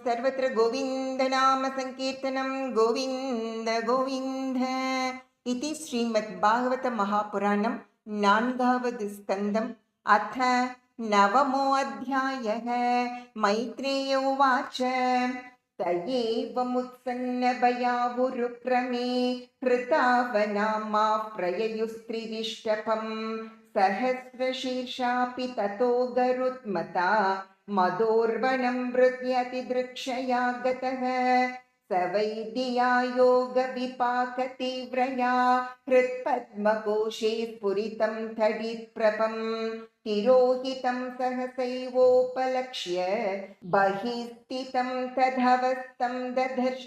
सर्वत्र गोविन्दनामसङ्कीर्तनं गोविन्द गोविन्द इति श्रीमद्भागवतमहापुराणं नान्गावद् स्कन्दम् अथ नवमोऽध्यायः। मैत्रेय उवाच तयेवमुत्सन्नभयावुरुक्रमे हृतावनामा प्रययुस्त्रिविष्टपं सहस्रशीर्षापि ततो गरुत्मता मदोर्वणं हृद्यतिदृक्षया गतः स वैद्या योगविपाकतीव्रया हृत्पद्मकोशे स्फुरितं तडित्प्रभं तिरोहितं सहसैवोपलक्ष्य बहिः स्थितं तदवस्थं ददर्श।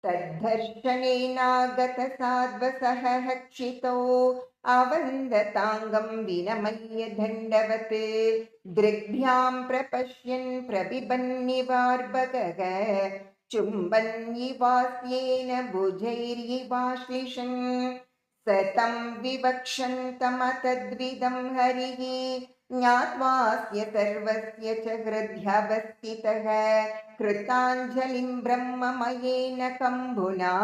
तद्धर्शनेनागतसाध्वसः क्षितो अवन्दताङ्गं विनमय्य दण्डवत् दृग्भ्यां प्रपश्यन् प्रबिबन्निवार्भगः चुम्बन्निवास्येन भुजैर्यिवाश्लिषन् स तं विवक्षन्तमतद्विदं हरिः ज्ञात्वास्य सर्वस्य च हृद्यवस्थितः कृताञ्जलिं ब्रह्ममयेन कम्बुना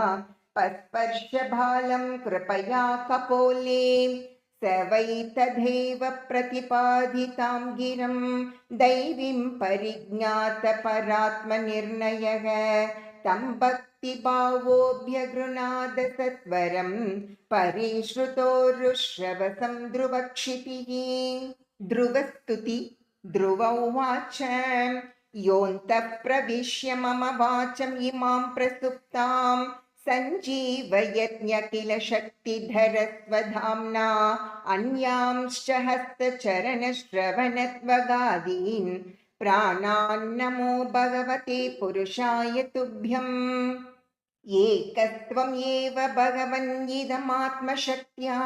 पस्पर्शभालं कृपया कपोले स वै तथैव प्रतिपादितां गिरं दैवीं परिज्ञातपरात्मनिर्णयः तं भक्तिभावोऽभ्यगृणाद सत्वरं परिश्रुतोरुश्रवसं ध्रुवक्षितिः। ध्रुवस्तुति। ध्रुव उवाच योऽन्तः प्रविश्य मम वाचम् इमां प्रसुप्तां सञ्जीवयत्न्यखिल शक्तिधरस्वधाम्ना अन्यांश्च हस्तचरणश्रवणत्वगादीन् प्राणान्नमो भगवते पुरुषाय तुभ्यम्। एकस्त्वम् एव भगवन् इदमात्मशक्त्या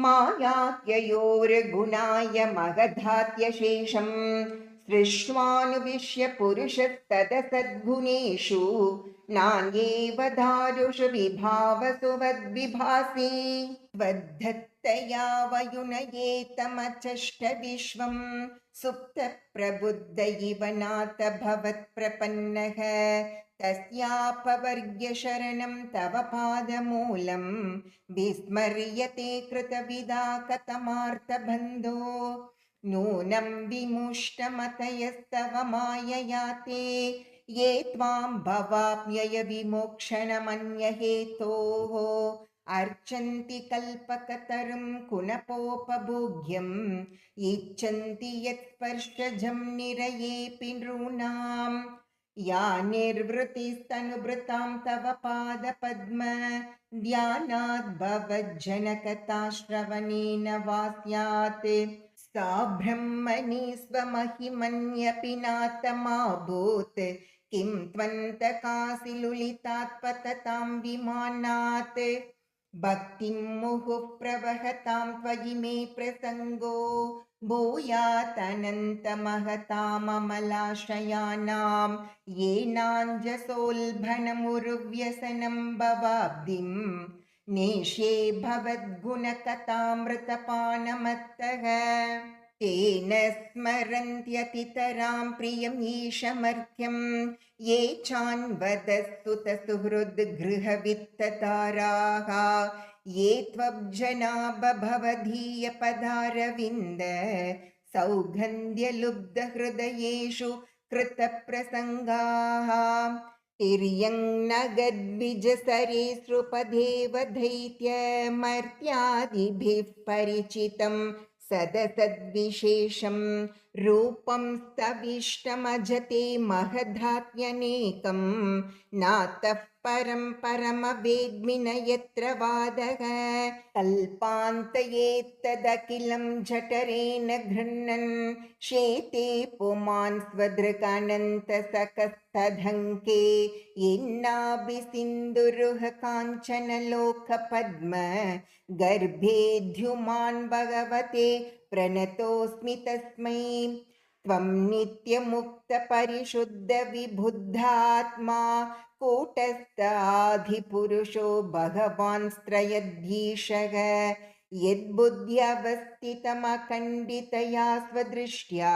मायात्ययोर्गुणाय महधात्यशेषम् सृष्ट्वानुविश्य पुरुषस्तदसद्गुणेषु नान्येव दारुषु विभावसु वद्विभासि वद्धत्तया वयुनयेतमचष्ट विश्वं सुप्तप्रबुद्ध इव नाथ भवत्प्रपन्नः तस्यापवर्ग्य शरणं तव पादमूलं विस्मर्यते कृतविदा कथमार्तबन्धो नूनं विमुष्टमतयस्तव मायया ते ये त्वां भवाप्यय विमोक्षणमन्यहेतोः अर्चन्ति कल्पकतरुं कुनपोपभोग्यम् इच्छन्ति यत्स्पर्शजं निरयेऽपि नॄणाम् या निर्वृतिस्तनुभृतां तव पादपद्म ध्यानाद् भवज्जनकथाश्रवणेन वा स्यात् सा ब्रह्मणि स्वमहिमन्यपि नातमाभूत् किं त्वन्तकासि लुलितात् पततां विमानात् भक्तिं मुहुः प्रवहतां त्वयि मे प्रसङ्गो भूयातनन्तमहताममलाशयानां येनाञ्जसोल्भनमुरुव्यसनं भवाब्धिं नेष्ये भवद्गुणकथामृतपानमत्तः तेन स्मरन्त्यतितरां प्रियं ईशमर्त्यं ये चान्वदस्तुतसुहृद्गृहवित्तताराः ये त्वब्जना बभवधीयपदारविन्द सौगन्ध्यलुब्धहृदयेषु कृतप्रसङ्गाः तिर्यङ्नगद्विजसरेसृपदेव दैत्यमर्त्यादिभिः परिचितं सदसद्विशेषं रूपं स्तविष्टमजते महधात्यनेकं नातः परं परमवेद्मि न यत्र वादः कल्पान्तयेत्तदखिलं जठरेण गृह्णन् शेते पुमान् स्वदृगानन्तसकस्तधङ्के येन्नाभिसिन्धुरुह काञ्चनलोकपद्म गर्भेद्युमान् भगवते प्रणतोऽस्मि तस्मै त्वं नित्यमुक्तपरिशुद्धविबुद्धात्मा कूटस्थाधिपुरुषो भगवान् त्रयधीशः यद्बुद्ध्यवस्थितमखण्डितया स्वदृष्ट्या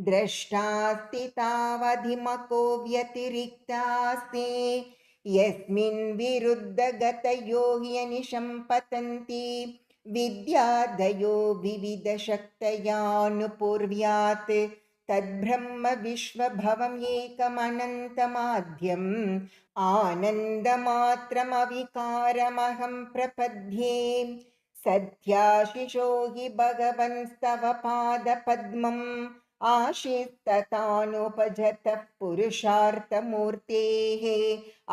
द्रष्टास्ति तावधिमको व्यतिरिक्तास्ति यस्मिन् विरुद्धगतयो ह्यनिशं पतन्ति विद्यादयो विविधशक्तयानुपूर्व्यात् तद्ब्रह्म विश्वभवम् एकमनन्तमाद्यम् आनन्दमात्रमविकारमहं प्रपद्ये सत्याशिषो हि भगवंस्तव पादपद्मम् आशिस्ततानुपजतः पुरुषार्थमूर्तेः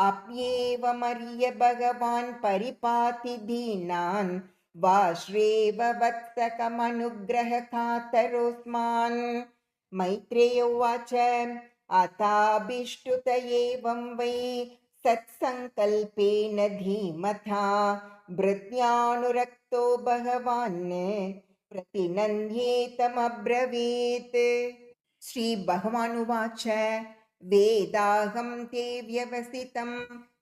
अप्येवमर्य भगवान् परिपाति दीनान् वाश्रेव वत्सकमनुग्रहकातरोऽस्मान्। मैत्रेय उवाच अथाभिष्टुत एवं वै सत्सङ्कल्पेन धीमता भृत्यानुरक्तो भगवान् प्रतिनन्द्येतमब्रवीत्। श्रीभगवानुवाच वेदाहं ते व्यवसितं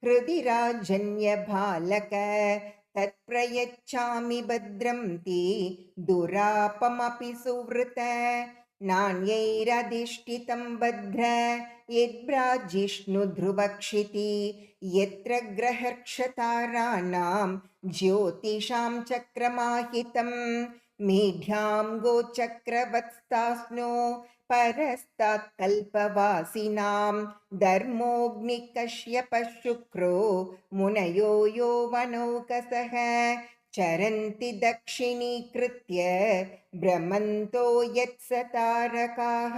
हृदि राजन्यबालक तत्प्रयच्छामि भद्रं ते दुरापमपि सुवृत नान्यैरधिष्ठितं भद्र यद्ब्राजिष्णु ध्रुवक्षिति यत्र ग्रहक्षताराणां ज्योतिषां चक्रमाहितं मेढ्यां गोचक्रवत्स्तास्नो परस्तात् कल्पवासिनां धर्मोऽग्निकश्यपः शुक्रो मुनयो यौवनौकसः चरन्ति दक्षिणीकृत्य भ्रमन्तो यत्सतारकाः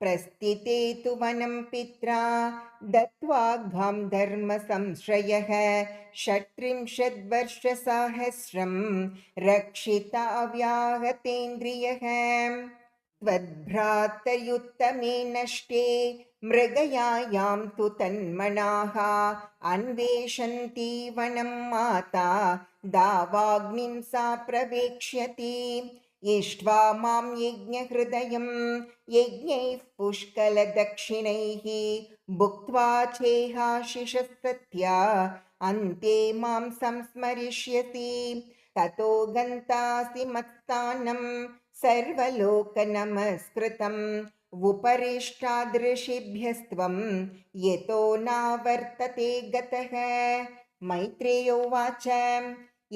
प्रस्थिते तु वनं पित्रा दत्त्वा गां धर्मसंश्रयः 36 वर्षसहस्रं रक्षिता व्याहतेन्द्रियः त्वद्भ्रातयुत्तमे नष्टे मृगयायां तु तन्मनाः अन्वेषन्ति वनं माता दावाग्निं सा प्रवेक्ष्यति इष्ट्वा मां यज्ञहृदयं यज्ञैः पुष्कलदक्षिणैः भुक्त्वा चेहाशिषः सत्या अन्ते मां संस्मरिष्यसि ततो गन्तासि मत्स्थानं सर्वलोकनमस्कृतम् उपरिष्टादृशिभ्यस्त्वं यतो नावर्तते गतः। मैत्रेय उवाच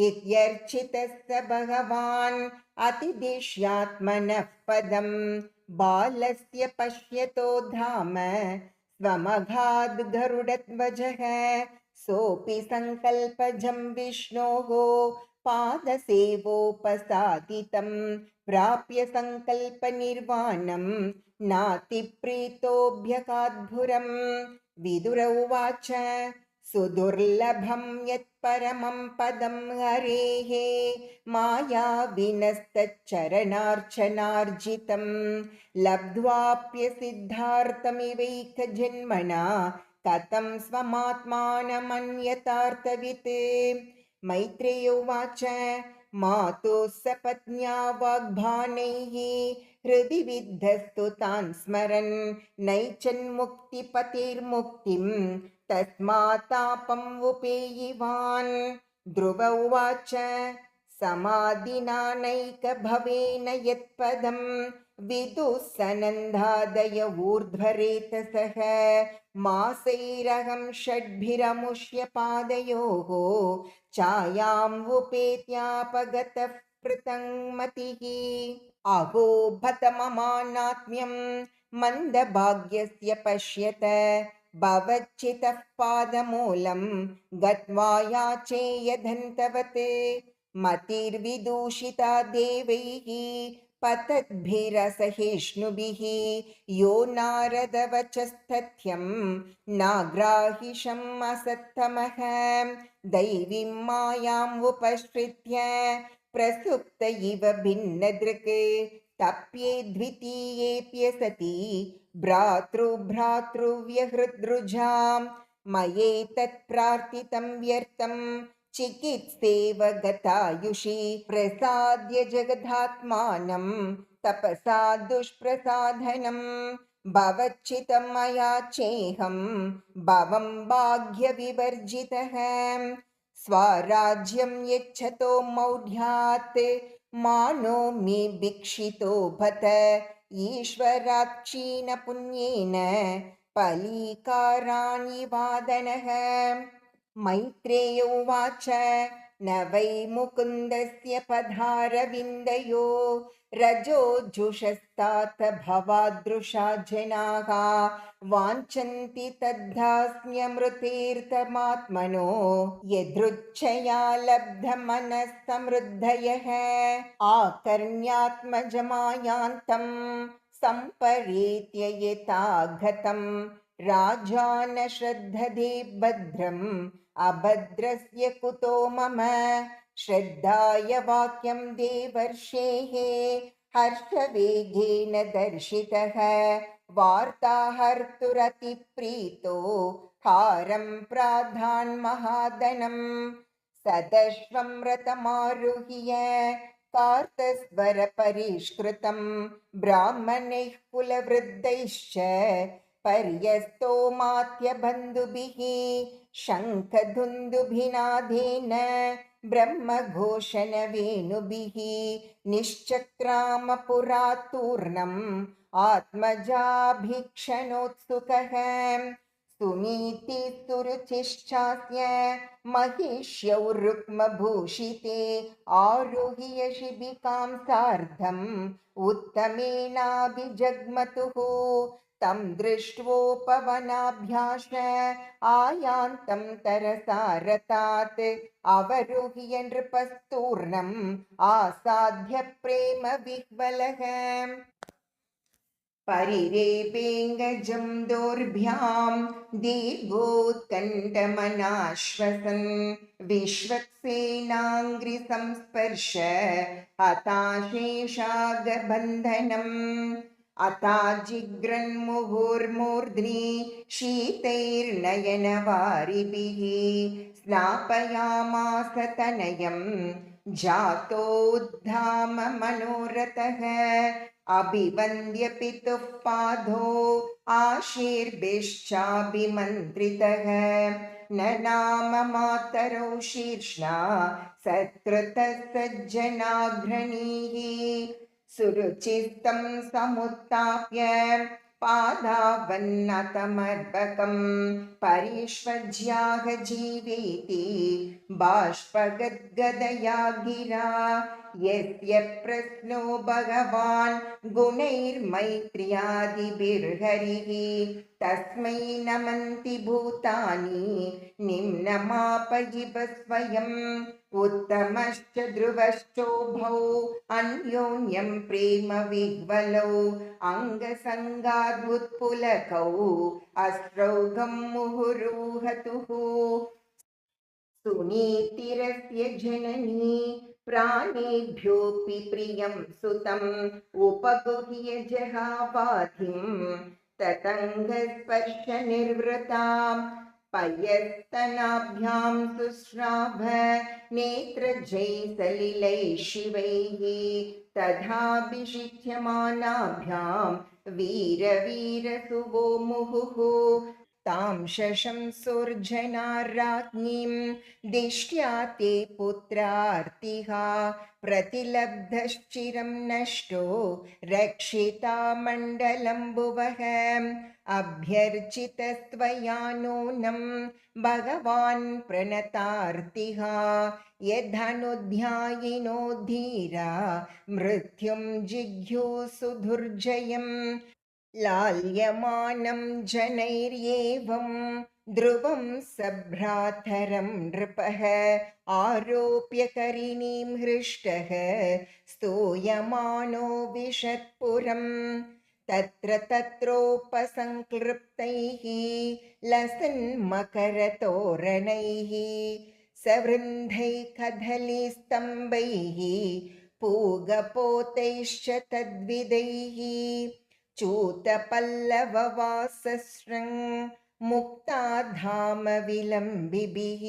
इत्यर्चितः स भगवान् अतिदिश्यात्मनः पदं बालस्य पश्यतो धाम स्वमघाद् गरुडध्वजः सोऽपि सङ्कल्पजं विष्णोः पादसेवोपसादितं प्राप्य सङ्कल्पनिर्वाणं नातिप्रीतोऽभ्यगाद्भुरम्। विदुर उवाच सुदुर्लभं यत्परमं पदं हरेः मायाविनस्तच्चरणार्चनार्जितं लब्ध्वाप्यसिद्धार्थमिवैकजन्मना कथं स्वमात्मानमन्यतार्थवित्। मैत्रेय उवाच मातुः सपत्न्या वाग्बाणैः हृदि विद्धस्तु तान् स्मरन् नैचन्मुक्तिपतिर्मुक्तिं तस्मात्तापम् उपेयिवान्। ध्रुव उवाच समाधिना नैकभवेन यत्पदं विदुः सनन्दादय ऊर्ध्वरेतसः मासैरहं षड्भिरमुष्य पादयोः छायाम् उपेत्यापगतः पृथङ्मतिः। अहो बत ममानात्म्यं मन्दभाग्यस्य पश्यत भवच्चितः पादमूलं गत्वा याचेयधन्तवत् मतिर्विदूषिता देवैः पतद्भिरसहिष्णुभिः यो नारदवचस्तथ्यं नाग्राहिषम् असत्तमः दैवीं मायाम् उपश्रित्य प्रसुप्त इव भिन्नदृक् तप्ये द्वितीयेऽप्यसति भ्रातृव्यहृद्रुजां मयेतत् प्रार्थितं व्यर्थं चिकित्सेव गतायुषि प्रसाद्य जगदात्मानं तपसा दुष्प्रसाधनं भवच्चितं मया चेहं भवं भाग्यविवर्जितः स्वराज्यं यच्छतो मौढ्यात् मानो मे भिक्षितो भत ईश्वरात् क्षीणपुण्येन पलीकाराणि वादनः। मैत्रेय उवाच न वै मुकुन्दस्य पदारविन्दयो रजोजुषस्तात भवादृशा जनाः वाञ्छन्ति तद्धास्म्यमृतेऽर्थमात्मनो यदृच्छया लब्धमनस्तमृद्धयः आकर्ण्यात्मजमायान्तं सम्परेत्य यथा गतं राजा न श्रद्धते भद्रम् अभद्रस्य कुतो मम श्रद्धाय वाक्यं देवर्षेः हर्षवेगेन दर्शितः वार्ताहर्तुरतिप्रीतो हारं प्राधान्महादनं सदश्वं रथमारुह्य कार्तस्वरपरिष्कृतं ब्राह्मणैः कुलवृद्धैश्च पर्यस्तोमात्यबन्धुभिः शङ्खधुन्दुभिनादेन ब्रह्मघोषणवेणुभिः निश्चक्रामपुरात्तूर्णम् आत्मजाभिक्षणोत्सुकः सुनीतिस्तुरुचिश्चास्य महिष्यौ रुक्मभूषिते आरुह्य शिबिकां सार्धम् उत्तमेनाभिजग्मतुः तं दृष्ट्वोपवनाभ्यास आयान्तं तरसारतात् अवरुह्य नृपस्तूर्णम् आसाद्य प्रेम विह्वलः परिरेपेङ्गजं दोर्भ्यां दीर्घोत्कण्ठमनाश्वसन् विश्वक्सेनाङ्घ्रिसंस्पर्श हताशेषागबन्धनम् अताजिग्रन्मुहुर्मूर्ध्नि शीतैर्नयनवारिभिः स्नापयामास तनयं जातोद्धाम मनोरथः अभिवन्द्य पितुः पादो आशीर्भिश्चाभिमन्त्रितः न नाम मातरौ शीर्ष्णा सत्कृतः सज्जनाग्रणीः सुरुचिस्तं समुत्थाप्य पादावन्नतमर्पकं परिष्वज्याह जीवेति बाष्पगद्गदया गिरा यस्य प्रश्नो भगवान् गुणैर्मैत्र्यादिभिर्हरिः तस्मै नमन्ति भूतानि निम्नमापयिव स्वयम् उत्तमश्च ध्रुवश्चोभौ अन्योन्यं प्रेम विह्वलौ अङ्गसङ्गाद्वुत्पुलकौ अस्रौघं मुहुरुहतुः सुनीतिरस्य जननी प्राणेभ्योऽपि प्रियं सुतम् उपगुह्य जहावाधिं ततङ्गस्पर्शनिर्वृताम् पयस्तनाभ्यां सुश्राभ नेत्रजैसलिलैः शिवैः तथाभिषिच्यमानाभ्यां वीरवीरसुवो मुहुः तां शशंसोर्जनाराज्ञीं दिष्ट्या ते पुत्रार्तिः प्रतिलब्धश्चिरं नष्टो रक्षिता मण्डलम्बुवः अभ्यर्चितस्त्वया नूनं भगवान् प्रणतार्तिः यदनुध्यायिनो धीरा मृत्युं जिघ्युसुधुर्जयम् लाल्यमानं जनैर्येवं ध्रुवं सभ्रातरं नृपः आरोप्य करिणीं हृष्टः स्तूयमानो विशत्पुरम् तत्र तत्रोपसङ्क्लृप्तैः लसन्मकरतोरणैः सवृन्धैः कदलीस्तम्भैः पूगपोतैश्च तद्विदैः च्यूतपल्लववासशृङ् मुक्ताधाम विलम्बिभिः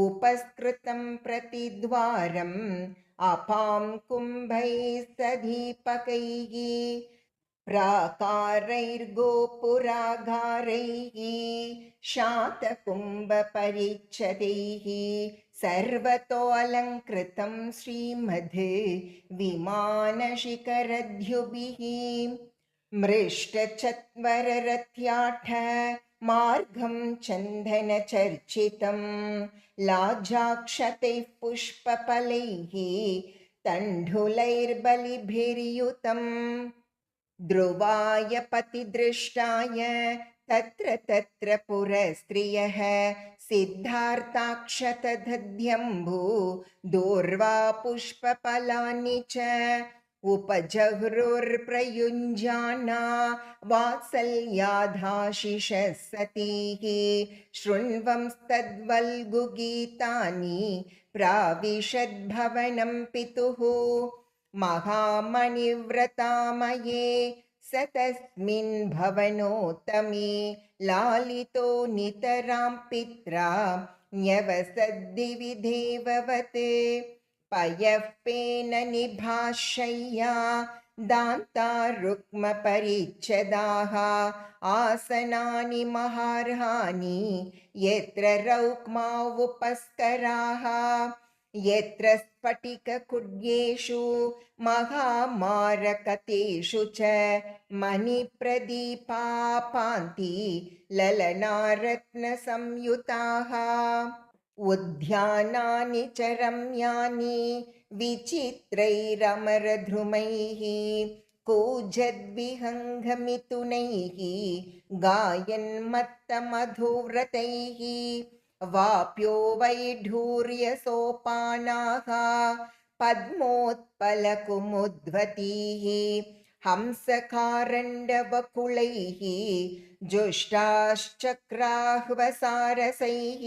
उपस्कृतं प्रतिद्वारम् अपां कुम्भैः सदीपकैः प्राकारैर्गोपुरागारैः शातकुम्भपरिच्छदैः सर्वतोऽलङ्कृतं श्रीमद् विमानशिखरद्युभिः मृष्टचत्वररथ्याठ मार्गं चन्दनचर्चितं लाजाक्षतैः पुष्पफलैः तण्डुलैर्बलिभिर्युतम् ध्रुवाय पतिदृष्टाय तत्र तत्र पुरस्त्रियः सिद्धार्थाक्षतदध्यम्भू दूर्वा पुष्पफलानि च उपजह्रुर्प्रयुञ्जाना वात्सल्याधाशिषः सतीः शृण्वंस्तद्वल्गुगीतानि प्राविशद्भवनं पितुः महामणिव्रतामये स तस्मिन् भवनोत्तमे लालितो नितरां पित्रा न्यवसद्दिवि देववत् पयःपेन निभाशय्या दान्ता रुक्मपरिच्छदाः आसनानि महार्हानि यत्र रौक्मा उपस्कराः यत्र स्फटिककुड्येषु महामारकतेषु च मणिप्रदीपा पान्ति ललनारत्नसंयुताः उद्यानानि च रम्यानि विचित्रैरमरध्रुमैः कूजद्विहङ्गमिथुनैः गायन्मत्तमधुव्रतैः वाप्यो वैढूर्यसोपानाः पद्मोत्पलकुमुद्वतीः हंसकारण्डवकुलैः जुष्टाश्चक्राह्वसारसैः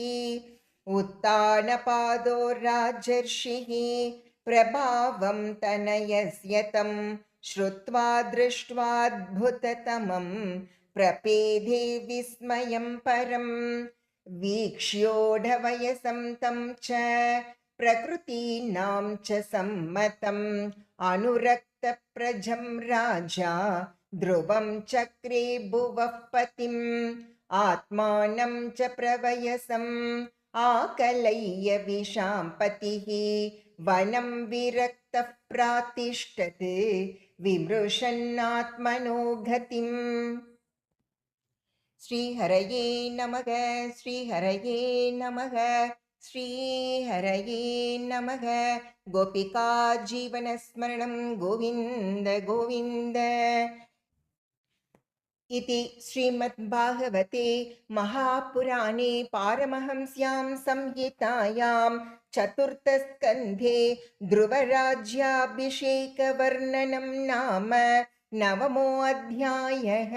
उत्तानपादो राजर्षिः प्रभावं तनयस्य तं श्रुत्वा दृष्ट्वाद्भुततमं प्रपेदे विस्मयं परम् वीक्ष्योढवयसं तं च प्रकृतीनां च सम्मतम् अनुरक्तप्रजं राजा ध्रुवं चक्रे भुवः पतिम् आत्मानं च प्रवयसम् आकलय्य विशाम्पतिः वनं विरक्तः प्रातिष्ठत् विमृशन्नात्मनो गतिम्। श्रीहरये नमः श्रीहरये नमः श्रीहरये नमः। गोपिका जीवनस्मरणं गोविन्द गोविन्द इति श्रीमद्भागवते महापुराणे पारमहंस्यां संहितायां चतुर्थस्कन्धे ध्रुवराज्याभिषेकवर्णनं नाम 9मोऽध्यायः।